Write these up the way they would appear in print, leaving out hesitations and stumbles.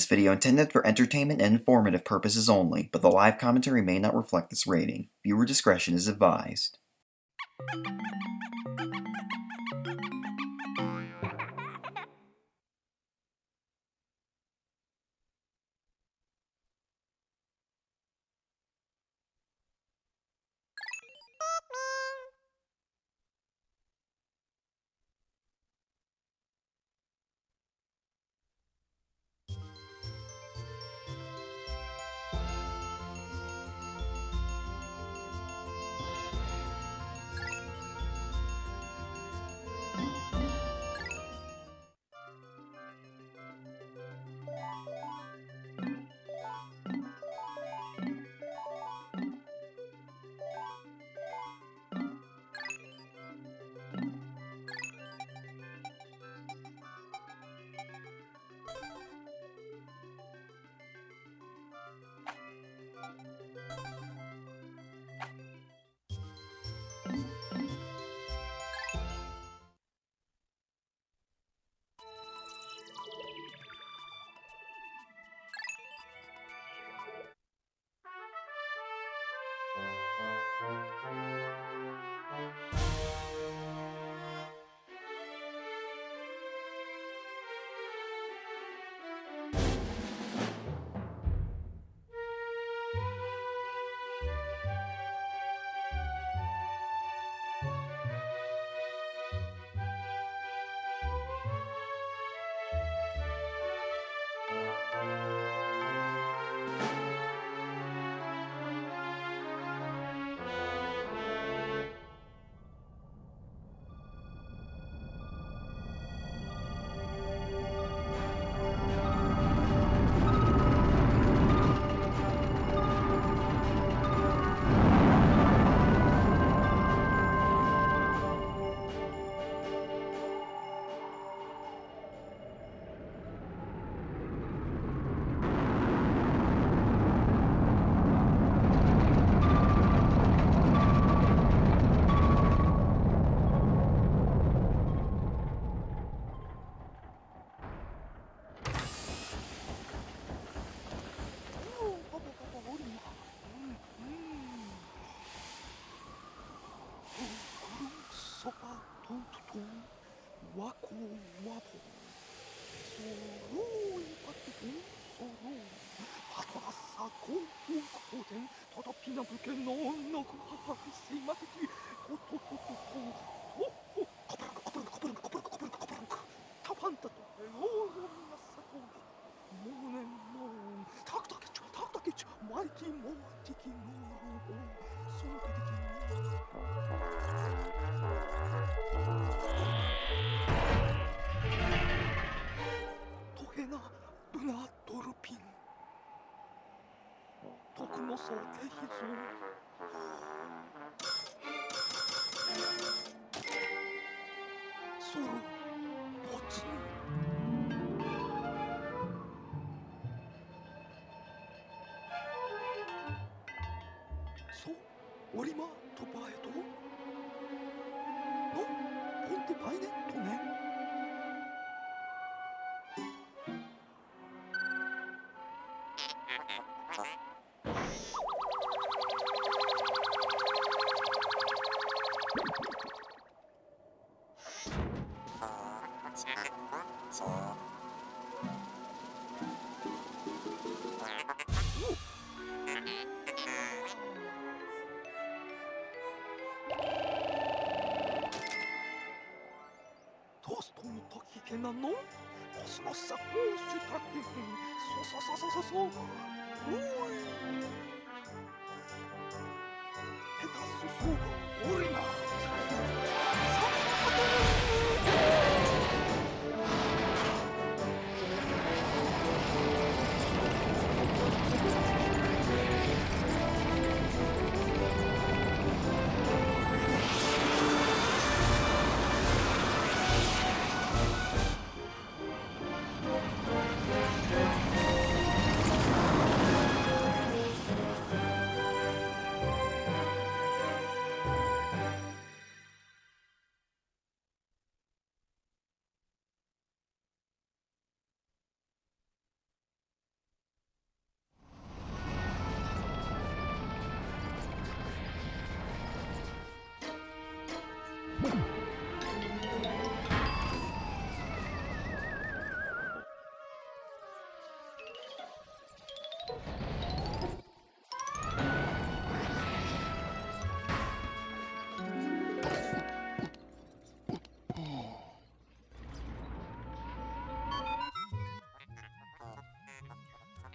This video intended for entertainment and informative purposes only, but the live commentary may not reflect this rating. Viewer discretion is advised.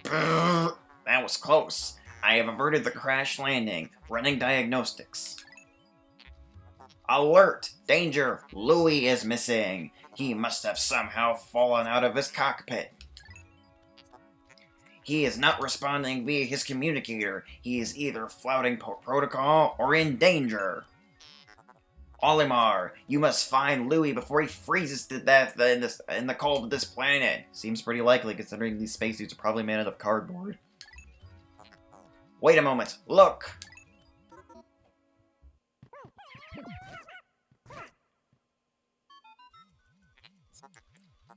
That was close. I have averted the crash landing. Running diagnostics. Alert! Danger! Louis is missing. He must have somehow fallen out of his cockpit. He is not responding via his communicator. He is either flouting protocol or in danger. Olimar, you must find Louis before he freezes to death in the cold of this planet. Seems pretty likely considering these spacesuits are probably made out of cardboard. Wait a moment. Look!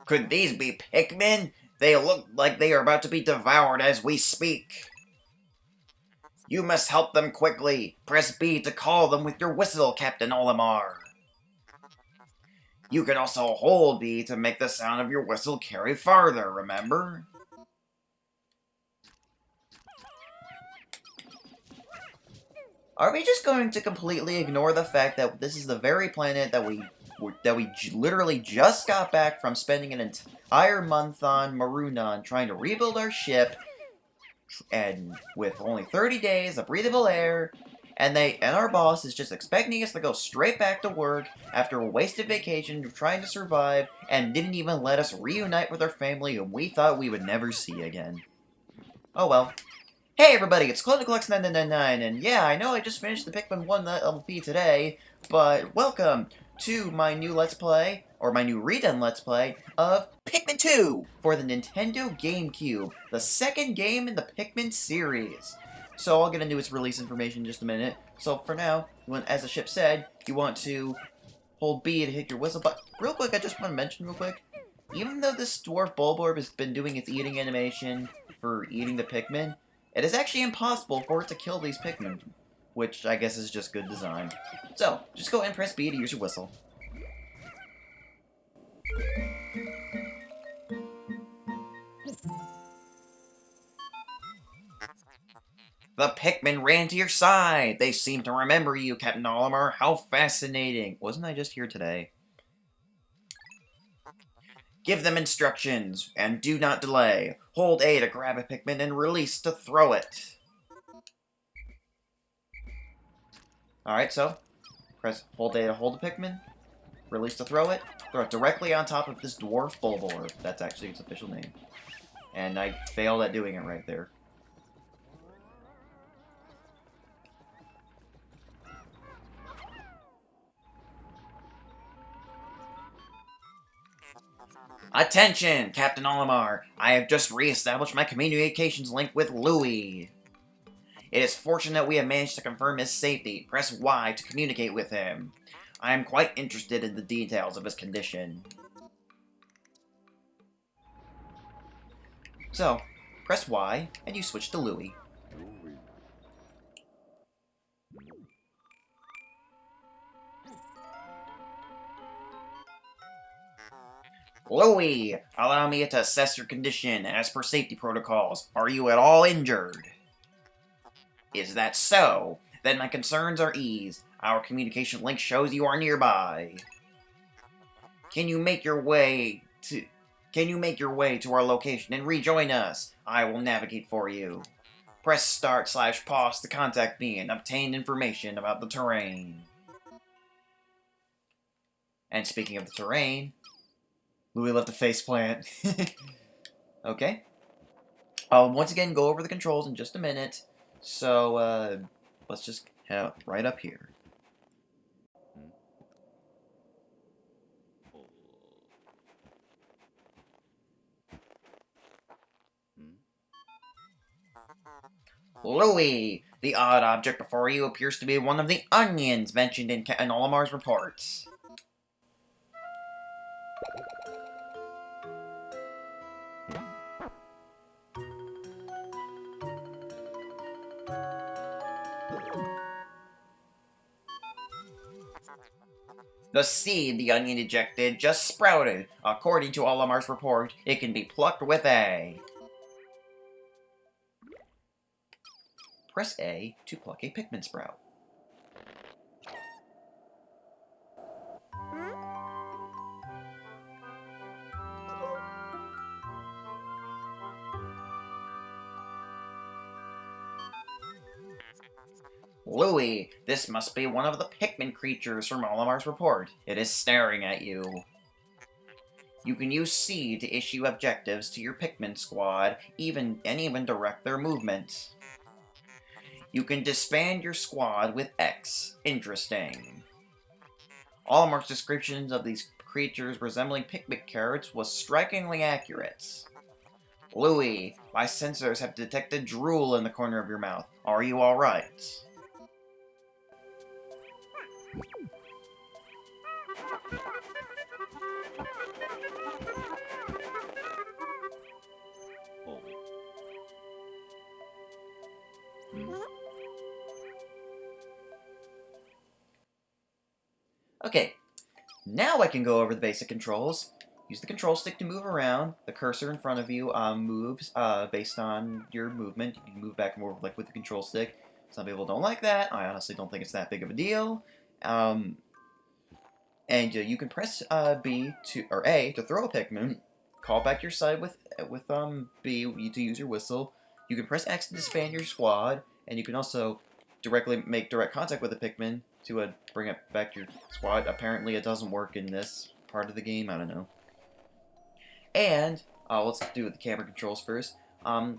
Could these be Pikmin? They look like they are about to be devoured as we speak. You must help them quickly. Press B to call them with your whistle, Captain Olimar. You can also hold B to make the sound of your whistle carry farther, remember? Are we just going to completely ignore the fact that this is the very planet that we literally just got back from spending an entire month on Marunan trying to rebuild our ship, and with only 30 days of breathable air, and our boss is just expecting us to go straight back to work after a wasted vacation trying to survive, and didn't even let us reunite with our family whom we thought we would never see again. Oh well. Hey everybody, it's Clona Comics 999, and yeah, I know I just finished the Pikmin 1 LP today, but welcome to my new Let's Play, or my new redone Let's Play, of Pikmin 2 for the Nintendo GameCube, the second game in the Pikmin series. So I'll get into its release information in just a minute. So for now, as the ship said, you want to hold B to hit your whistle, but real quick, I just want to mention real quick, even though this dwarf Bulborb has been doing its eating animation for eating the Pikmin, it is actually impossible for it to kill these Pikmin, which I guess is just good design. So, just go ahead and press B to use your whistle. The Pikmin ran to your side! They seem to remember you, Captain Olimar. How fascinating! Wasn't I just here today? Give them instructions, and do not delay. Hold A to grab a Pikmin and release to throw it. Alright, so, hold A to hold the Pikmin, release to throw it directly on top of this dwarf Bulborb. That's actually its official name. And I failed at doing it right there. Attention, Captain Olimar! I have just re-established my communications link with Louis. It is fortunate we have managed to confirm his safety. Press Y to communicate with him. I am quite interested in the details of his condition. So, press Y, and you switch to Louis. Louis, allow me to assess your condition as per safety protocols. Are you at all injured? Is that so? Then my concerns are eased. Our communication link shows you are nearby. Can you make your way to our location and rejoin us? I will navigate for you. Press start/pause to contact me and obtain information about the terrain. And speaking of the terrain, Louis left a faceplant. Okay. I'll once again go over the controls in just a minute. So, let's just head right up here. Louis! The odd object before you appears to be one of the onions mentioned in Olimar's reports. The seed the onion ejected just sprouted. According to Olimar's report, it can be plucked with A. Press A to pluck a Pikmin sprout. Louie, this must be one of the Pikmin creatures from Olimar's report. It is staring at you. You can use C to issue objectives to your Pikmin squad, and even direct their movements. You can disband your squad with X. Interesting. Olimar's descriptions of these creatures resembling Pikmin carrots was strikingly accurate. Louie, my sensors have detected drool in the corner of your mouth. Are you alright? Okay, now I can go over the basic controls. Use the control stick to move around. The cursor in front of you moves based on your movement. You can move back and forth like with the control stick. Some people don't like that. I honestly don't think it's that big of a deal. And you can press B or A to throw a Pikmin. Call back your side with B to use your whistle. You can press X to disband your squad, and you can also make direct contact with a Pikmin to bring it back to your squad. Apparently, it doesn't work in this part of the game. I don't know. And let's do the camera controls first.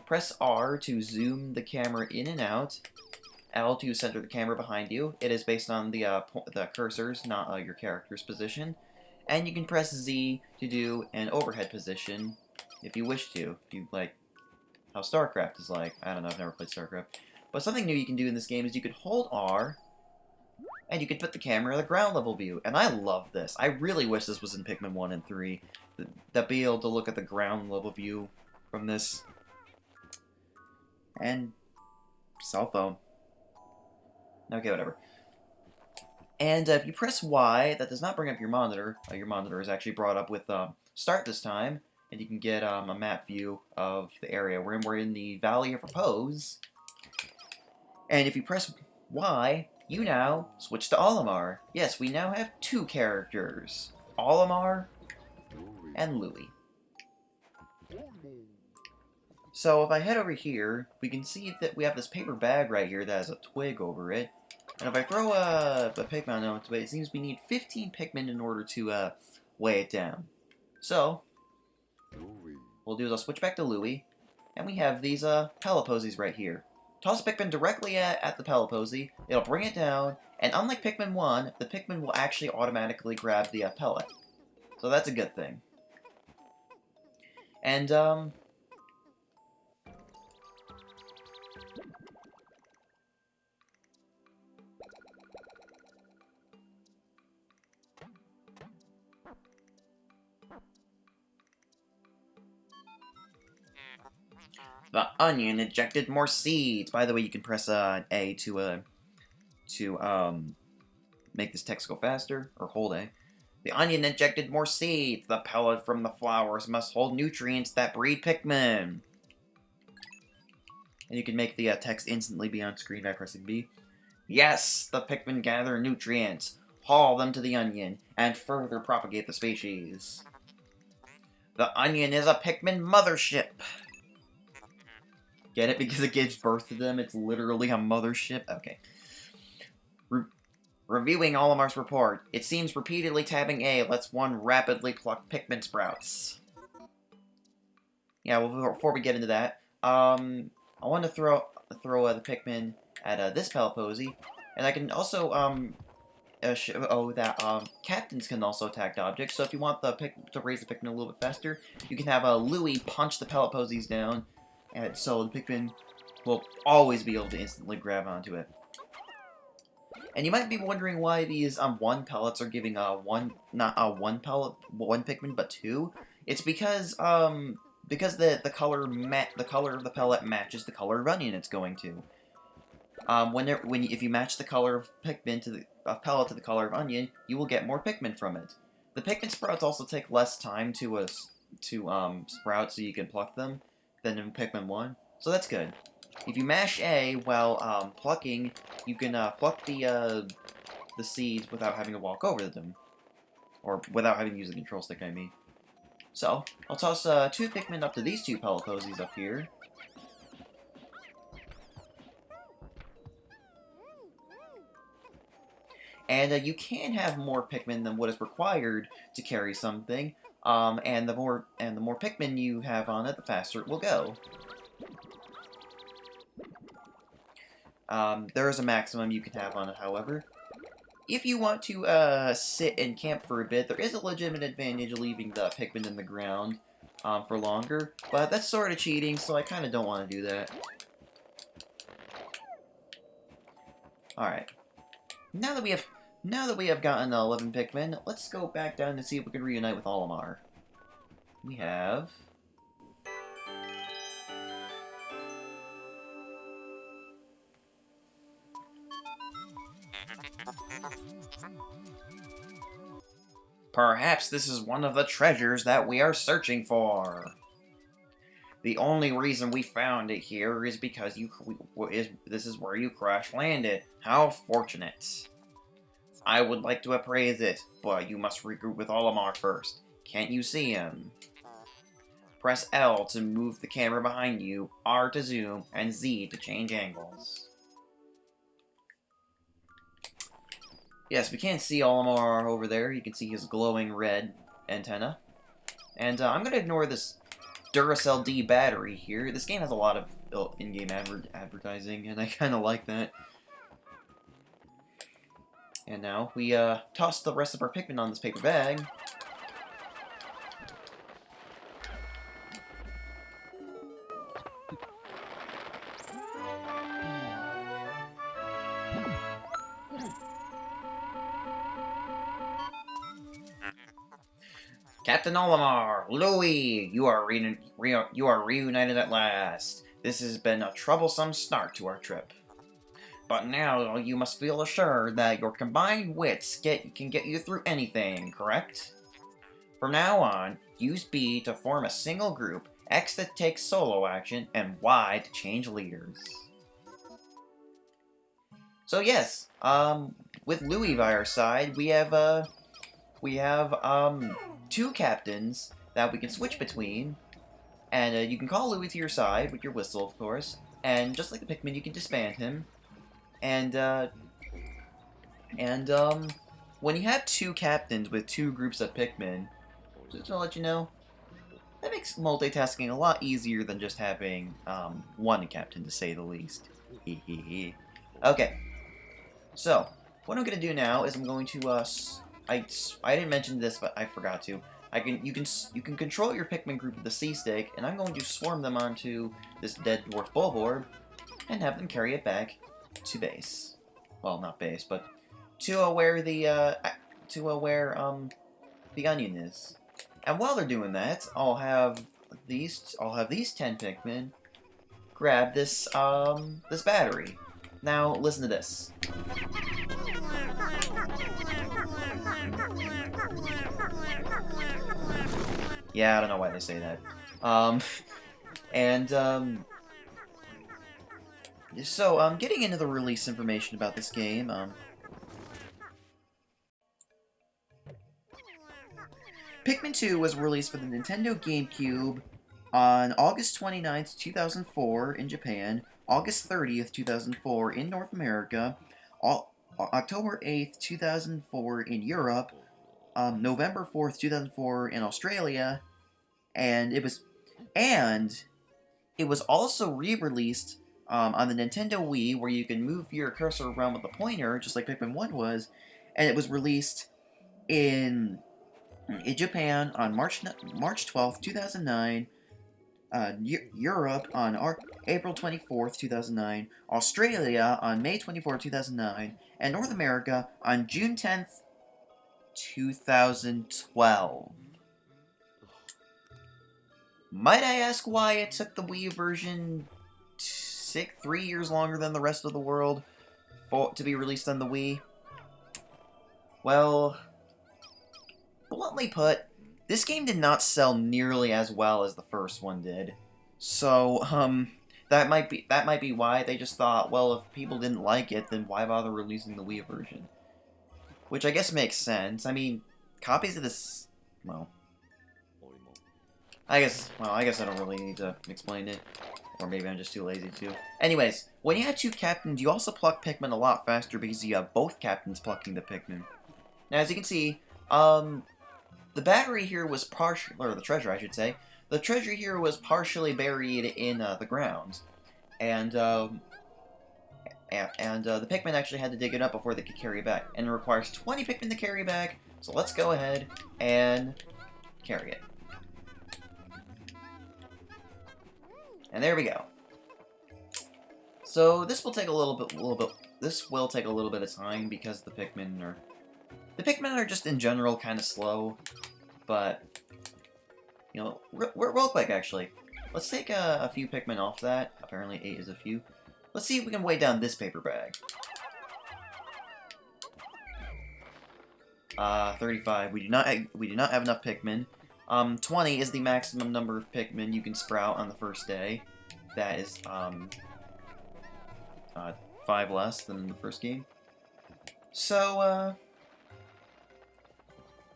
Press R to zoom the camera in and out. L to center the camera behind you. It is based on the cursors, not your character's position. And you can press Z to do an overhead position if you wish to. If you like how StarCraft is like. I don't know, I've never played StarCraft. But something new you can do in this game is you can hold R, and you can put the camera in the ground level view. And I love this. I really wish this was in Pikmin 1 and 3. That be able to look at the ground level view from this. And cell phone. Okay, whatever. And if you press Y, that does not bring up your monitor. Your monitor is actually brought up with Start this time, and you can get a map view of the area. We're in the Valley of Repose. And if you press Y, you now switch to Olimar. Yes, we now have two characters. Olimar and Louie. So if I head over here, we can see that we have this paper bag right here that has a twig over it. And if I throw a Pikmin onto it, it seems we need 15 Pikmin in order to weigh it down. So, we'll do is I'll switch back to Louie, and we have these Pelliposies right here. Toss a Pikmin directly at the Pelliposie, it'll bring it down, and unlike Pikmin 1, the Pikmin will actually automatically grab the pellet. So that's a good thing. And, the onion ejected more seeds. By the way, you can press A to make this text go faster, or hold A. The onion injected more seeds. The pellet from the flowers must hold nutrients that breed Pikmin. And you can make the text instantly be on screen by pressing B. Yes, the Pikmin gather nutrients, haul them to the onion, and further propagate the species. The onion is a Pikmin mothership. Get it? Because it gives birth to them. It's literally a mothership. Okay. Reviewing Olimar's report. It seems repeatedly tabbing A lets one rapidly pluck Pikmin sprouts. Yeah, well, before we get into that, I want to throw the Pikmin at this Pelliposie, and I can also show that captains can also attack objects. So if you want to raise the Pikmin a little bit faster, you can have Louie punch the Pelliposies down, and so the Pikmin will always be able to instantly grab onto it. And you might be wondering why these one pellets are giving not one Pikmin, but two. It's because the color of the pellet matches the color of onion it's going to. If you match the color of Pikmin to the pellet to the color of onion, you will get more Pikmin from it. The Pikmin sprouts also take less time to sprout, so you can pluck them than in Pikmin 1. So that's good. If you mash A while plucking, you can pluck the seeds without having to walk over them. Or without having to use the control stick, I mean. So, I'll toss two Pikmin up to these two Pelliposies up here. And you can have more Pikmin than what is required to carry something. And the more Pikmin you have on it, the faster it will go. There is a maximum you can have on it, however. If you want to sit and camp for a bit, there is a legitimate advantage leaving the Pikmin in the ground for longer, but that's sort of cheating, so I kind of don't want to do that. Alright. Now that we have gotten 11 Pikmin, let's go back down and see if we can reunite with Olimar. We have... Perhaps this is one of the treasures that we are searching for. The only reason we found it here is because this is where you crash landed. How fortunate. I would like to appraise it, but you must regroup with Olimar first. Can't you see him? Press L to move the camera behind you, R to zoom, and Z to change angles. Yes, we can't see Olimar over there. You can see his glowing red antenna. And I'm going to ignore this Duracell D battery here. This game has a lot of in-game advertising, and I kind of like that. And now we toss the rest of our Pikmin on this paper bag. Captain Olimar, Louie, you are reunited at last. This has been a troublesome start to our trip. But now you must feel assured that your combined wits can get you through anything, correct? From now on, use B to form a single group, X to take solo action, and Y to change leaders. So yes, with Louie by our side, we have two captains that we can switch between, and you can call Louie to your side with your whistle, of course, and just like the Pikmin, you can disband him. And when you have two captains with two groups of Pikmin, just to let you know, that makes multitasking a lot easier than just having one captain, to say the least. Okay, so what I'm gonna do now is I'm going to I didn't mention this, but I forgot to. You can control your Pikmin group with the C stick, and I'm going to swarm them onto this dead dwarf Bulborb and have them carry it back to base. Well, not base, but to where the onion is. And while they're doing that, I'll have these 10 Pikmin grab this this battery. Now listen to this. Yeah, I don't know why they say that. So, getting into the release information about this game, Pikmin 2 was released for the Nintendo GameCube on August 29th, 2004 in Japan, August 30th, 2004 in North America, October 8th, 2004 in Europe, November 4th, 2004 in Australia, and it was also re-released on the Nintendo Wii, where you can move your cursor around with a pointer, just like Pikmin 1 was, and it was released in Japan on March 12th, 2009, Europe on April 24th, 2009, Australia on May 24th, 2009, and North America on June 10th, 2012. Might I ask why it took the Wii version 3 years longer than the rest of the world to be released on the Wii? Well, bluntly put, this game did not sell nearly as well as the first one did. So, that might be why they just thought, well, if people didn't like it, then why bother releasing the Wii version? Which I guess makes sense. I mean, copies of this, well, I guess I don't really need to explain it. Or maybe I'm just too lazy to. Anyways, when you have two captains, you also pluck Pikmin a lot faster because you have both captains plucking the Pikmin. Now, as you can see, the battery here was partially, or the treasure, I should say. The treasure here was partially buried in the ground, and the Pikmin actually had to dig it up before they could carry it back. And it requires 20 Pikmin to carry back, so let's go ahead and carry it. And there we go. So this will take a little bit. This will take a little bit of time because the Pikmin are just in general kind of slow. But you know, real quick actually, let's take a few Pikmin off that. Apparently 8 is a few. Let's see if we can weigh down this paper bag. 35. We do not have enough Pikmin. 20 is the maximum number of Pikmin you can sprout on the first day. That is 5 less than the first game. So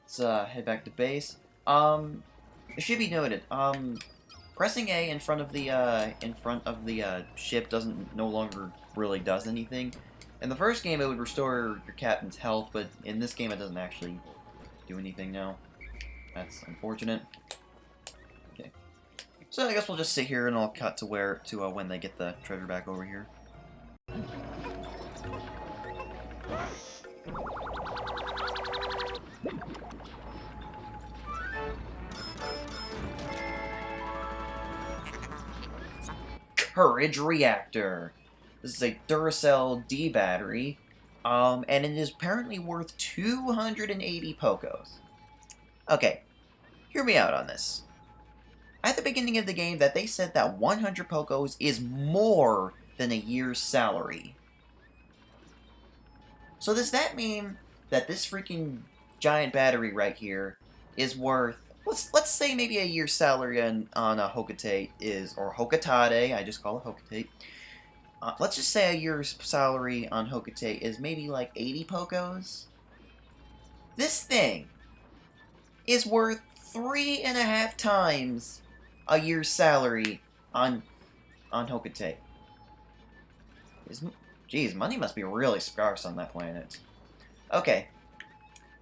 let's head back to base. It should be noted. Pressing A in front of the ship no longer really does anything. In the first game, it would restore your captain's health, but in this game, it doesn't actually do anything now. That's unfortunate. Okay, so I guess we'll just sit here and I'll cut to when they get the treasure back over here. Courage Reactor. This is a Duracell D battery, and it is apparently worth 280 Pokos. Okay, hear me out on this. At the beginning of the game, they said that 100 Pokos is more than a year's salary. So does that mean that this freaking giant battery right here is worth, let's say maybe a year's salary on a Hokate or Hokatade, I just call it Hokate. Let's just say a year's salary on Hokate is maybe like 80 Pokos. This thing is worth 3.5 times a year's salary on Hokate. Geez, money must be really scarce on that planet. Okay.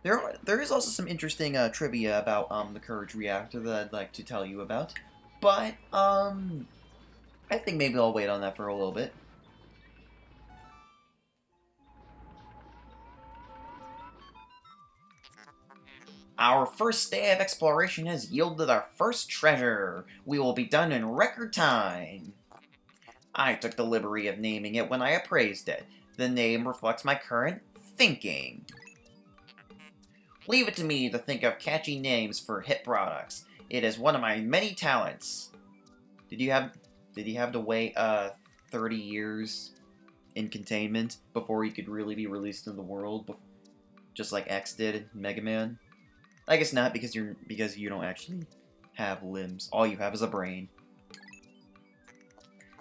There is also some interesting trivia about the Courage Reactor that I'd like to tell you about. But, I think maybe I'll wait on that for a little bit. Our first day of exploration has yielded our first treasure. We will be done in record time. I took the liberty of naming it when I appraised it. The name reflects my current thinking. Leave it to me to think of catchy names for hit products. It is one of my many talents. Did you have to wait 30 years in containment before you could really be released in the world, just like X did in Mega Man? I guess not, because you don't actually have limbs. All you have is a brain.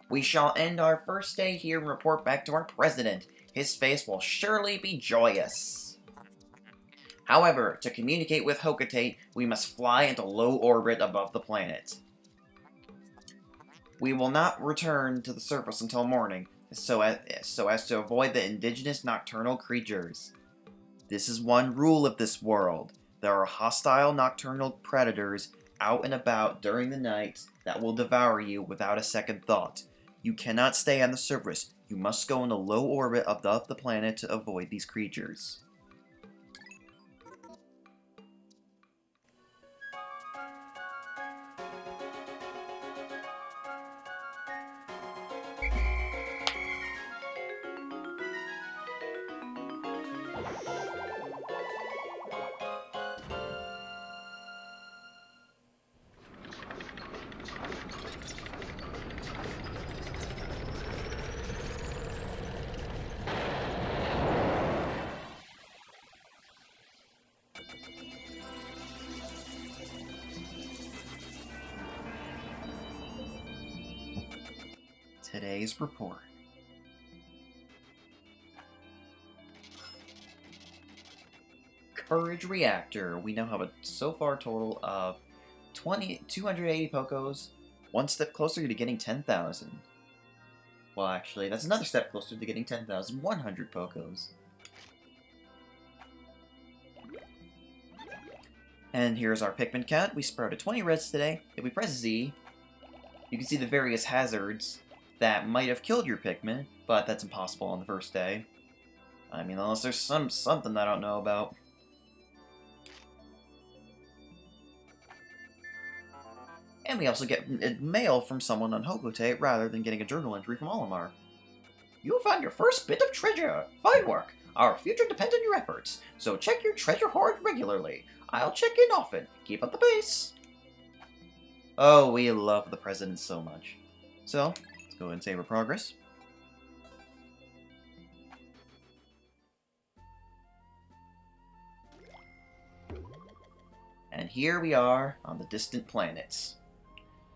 We shall end our first day here and report back to our president. His face will surely be joyous. However, to communicate with Hokate, we must fly into low orbit above the planet. We will not return to the surface until morning, so as to avoid the indigenous nocturnal creatures. This is one rule of this world. There are hostile nocturnal predators out and about during the night that will devour you without a second thought. You cannot stay on the surface. You must go into low orbit above the planet to avoid these creatures. Today's report. Courage Reactor. We now have a so far total of 280 Pokos, One step closer to getting 10,000. Well, actually, that's another step closer to getting 10,100 Pokos. And here's our Pikmin count. We sprouted 20 reds today. If we press Z, you can see the various hazards that might have killed your Pikmin, but that's impossible on the first day. I mean, unless there's something I don't know about. And we also get mail from someone on Hokote rather than getting a journal entry from Olimar. You found your first bit of treasure! Fine work! Our future depends on your efforts, so check your treasure hoard regularly. I'll check in often. Keep up the pace! Oh, we love the President so much. So, let's go ahead and save our progress. And here we are on the distant planets.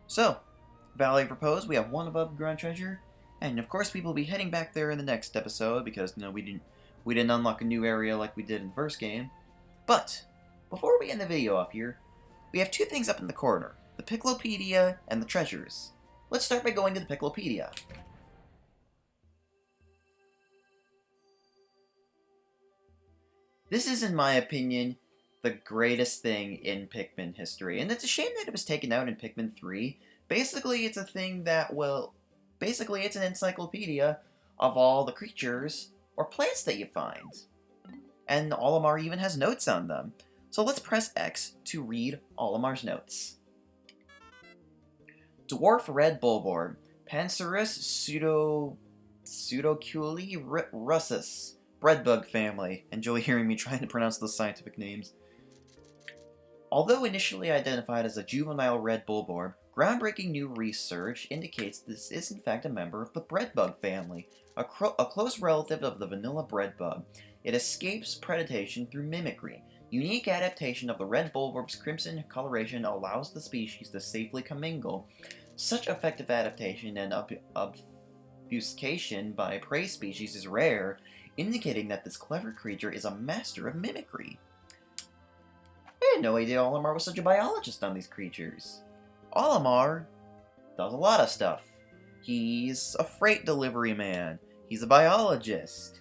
So, Valley of Repose, we have one above ground treasure, and of course we will be heading back there in the next episode because we didn't unlock a new area like we did in the first game. But before we end the video off here, we have two things up in the corner: the Piclopedia and the treasures. Let's start by going to the Piclopedia. This is, in my opinion, the greatest thing in Pikmin history, and it's a shame that it was taken out in Pikmin 3. Basically, it's a thing that basically, it's an encyclopedia of all the creatures or plants that you find. And Olimar even has notes on them. So let's press X to read Olimar's notes. Dwarf Red Bulborb, Pancerus Pseudoculi russus, Breadbug family. Enjoy hearing me trying to pronounce those scientific names. Although initially identified as a juvenile red bulborb, groundbreaking new research indicates this is in fact a member of the breadbug family, a close relative of the vanilla breadbug. It escapes predation through mimicry. Unique adaptation of the red bulborb's crimson coloration allows the species to safely commingle. Such effective adaptation and obfuscation by prey species is rare, indicating that this clever creature is a master of mimicry. I had no idea Olimar was such a biologist on these creatures. Olimar does a lot of stuff. He's a freight delivery man. He's a biologist.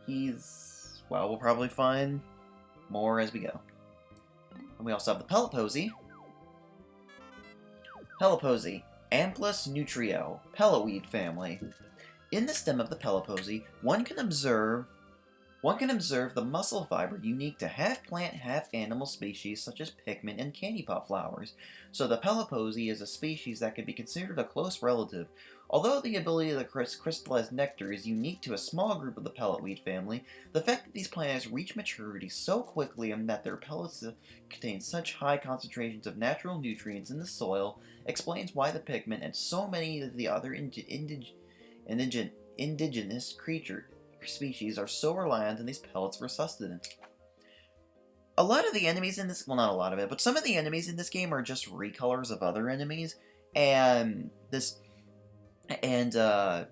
Well, we'll probably find more as we go. And we also have the Pelipposy. Pelipposy, Amplus nutrio, Pelloweed family. In the stem of the Pelipposy, one can observe the muscle fiber unique to half-plant, half-animal species such as Pikmin and candy pop flowers, so the Pelipposy is a species that can be considered a close relative. Although the ability to crystallize nectar is unique to a small group of the pelletweed family, the fact that these plants reach maturity so quickly and that their pellets contain such high concentrations of natural nutrients in the soil explains why the Pikmin and so many of the other indigenous creature species are so reliant on these pellets for sustenance. A lot of the enemies in this, well, not a lot of it, but some of the enemies in this game are just recolors of other enemies, and there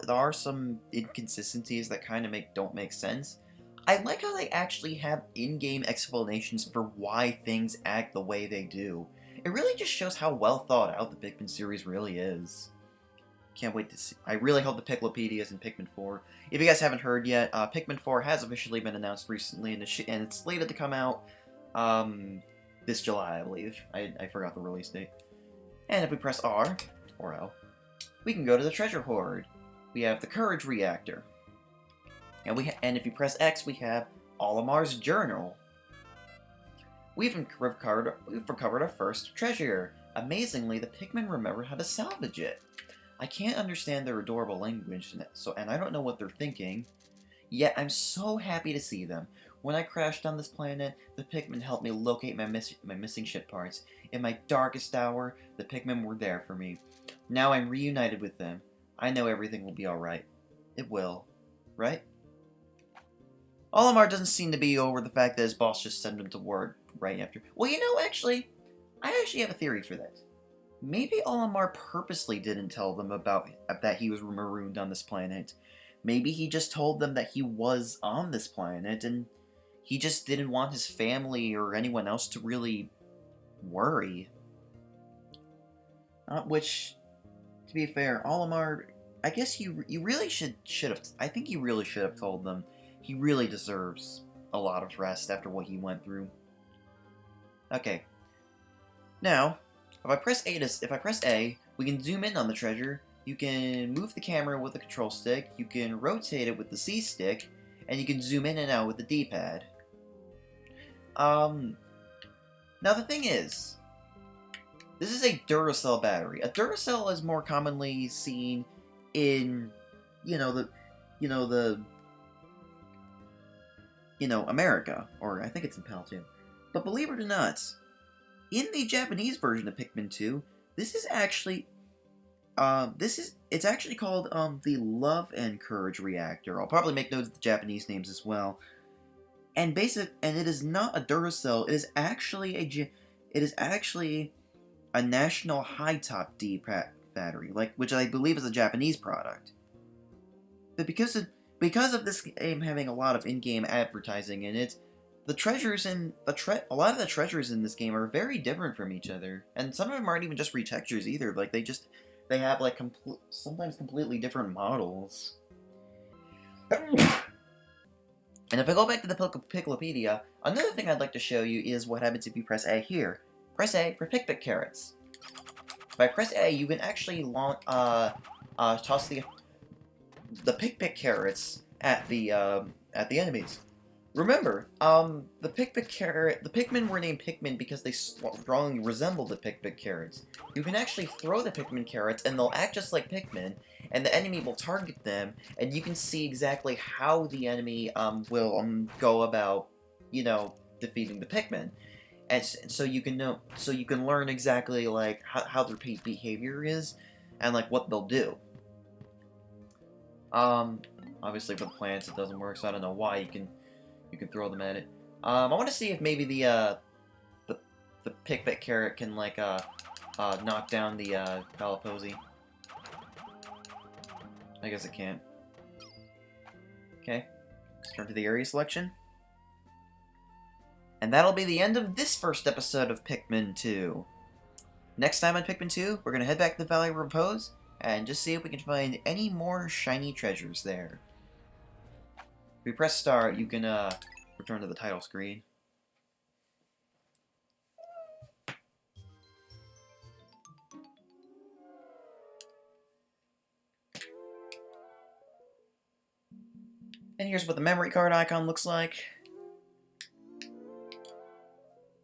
are some inconsistencies that kind of don't make sense. I like how they actually have in-game explanations for why things act the way they do. It really just shows how well thought out the Pikmin series really is. Can't wait to see. I really hope the Piclopedia is in Pikmin 4. If you guys haven't heard yet, Pikmin 4 has officially been announced recently, and it's slated to come out this July, I believe. I forgot the release date. And if we press R, or L, we can go to the treasure hoard. We have the Courage Reactor. And if you press X, we have Olimar's Journal. We've recovered our first treasure. Amazingly, the Pikmin remember how to salvage it. I can't understand their adorable language, and I don't know what they're thinking. Yet I'm so happy to see them. When I crashed on this planet, the Pikmin helped me locate my missing ship parts. In my darkest hour, the Pikmin were there for me. Now I'm reunited with them. I know everything will be alright. It will. Right? Olimar doesn't seem to be over the fact that his boss just sent him to work right after. Well, you know, I actually have a theory for that. Maybe Olimar purposely didn't tell them that he was marooned on this planet. Maybe he just told them that he was on this planet, and he just didn't want his family or anyone else to really worry. Which, to be fair, Olimar, I guess you really should have. I think you really should have told them. He really deserves a lot of rest after what he went through. Okay. Now, if I press A, we can zoom in on the treasure. You can move the camera with the control stick. You can rotate it with the C stick, and you can zoom in and out with the D-pad. Now the thing is, this is a Duracell battery. A Duracell is more commonly seen in, America, or I think it's in PAL too. But believe it or not, in the Japanese version of Pikmin 2, this is actually, it's actually called, the Love and Courage Reactor. I'll probably make notes of the Japanese names as well. And it is not a Duracell, it is actually a National High-Top D battery, which I believe is a Japanese product. But because of this game having a lot of in-game advertising in it, the treasures in a lot of the treasures in this game are very different from each other, and some of them aren't even just retextures either. Like they have like sometimes completely different models. And if I go back to the Picklepedia, another thing I'd like to show you is what happens if you press A here. Press A for Pick carrots. If I press A, you can actually toss the Pick strongly at the enemies. Remember, the Pikmin were named Pikmin because they strongly resemble the Pick carrots. You can actually throw the Pikmin carrots, and they'll act just like Pikmin, and the enemy will target them, and you can see exactly how the enemy will go about, defeating the Pikmin. And so you can learn exactly like how their behavior is, and like what they'll do. Obviously for the plants it doesn't work, so I don't know why you can throw them at it. I want to see if maybe the Pick carrot can like knock down the Palaposi. I guess it can't. Okay, let's turn to the area selection. And that'll be the end of this first episode of Pikmin 2. Next time on Pikmin 2, we're going to head back to the Valley of Repose and just see if we can find any more shiny treasures there. If we press start, you can return to the title screen. And here's what the memory card icon looks like.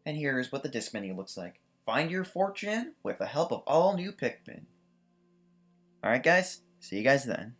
And here's what the disc menu looks like. Find your fortune with the help of all new Pikmin. Alright guys, see you guys then.